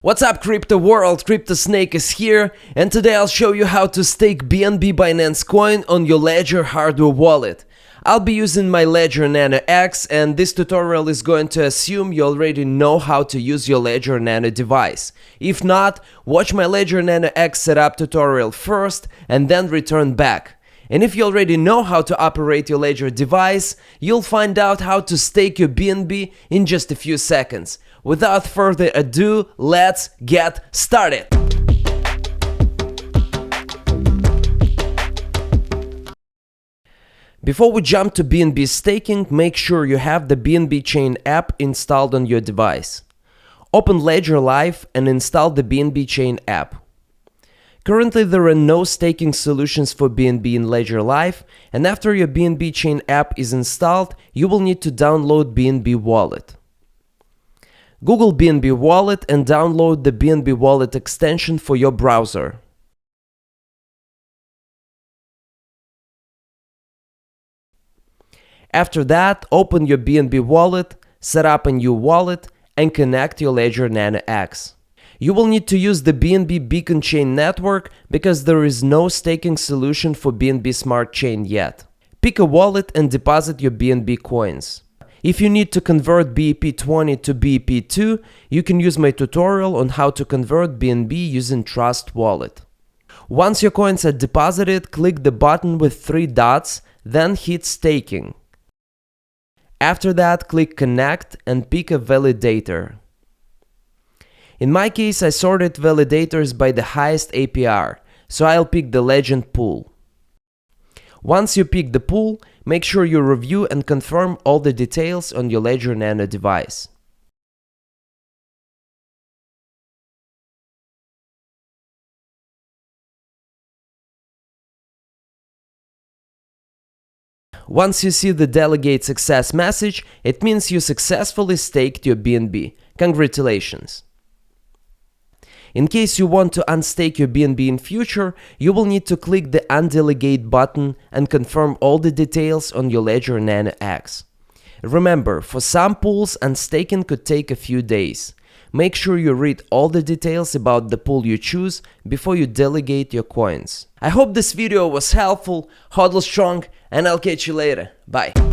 What's up, crypto world? CryptoSnake is here, and today I'll show you how to stake BNB Binance coin on your Ledger hardware wallet. I'll be using my Ledger Nano X, and this tutorial is going to assume you already know how to use your Ledger Nano device. If not, watch my Ledger Nano X setup tutorial first and then return back. And if you already know how to operate your Ledger device, you'll find out how to stake your BNB in just a few seconds. Without further ado, let's get started! Before we jump to BNB staking, make sure you have the BNB Chain app installed on your device. Open Ledger Live and install the BNB Chain app. Currently, there are no staking solutions for BNB in Ledger Live, and after your BNB Chain app is installed, you will need to download BNB Wallet. Google BNB Wallet and download the BNB Wallet extension for your browser. After that, open your BNB Wallet, set up a new wallet, and connect your Ledger Nano X. You will need to use the BNB Beacon Chain network because there is no staking solution for BNB Smart Chain yet. Pick a wallet and deposit your BNB coins. If you need to convert BEP20 to BEP2, you can use my tutorial on how to convert BNB using Trust Wallet. Once your coins are deposited, click the button with 3 dots, then hit Staking. After that, click Connect and pick a validator. In my case, I sorted validators by the highest APR, so I'll pick the Legend pool. Once you pick the pool, make sure you review and confirm all the details on your Ledger Nano device. Once you see the Delegate success message, it means you successfully staked your BNB. Congratulations! In case you want to unstake your BNB in future, you will need to click the Undelegate button and confirm all the details on your Ledger Nano X. Remember, for some pools, unstaking could take a few days. Make sure you read all the details about the pool you choose before you delegate your coins. I hope this video was helpful, hodl strong, and I'll catch you later. Bye!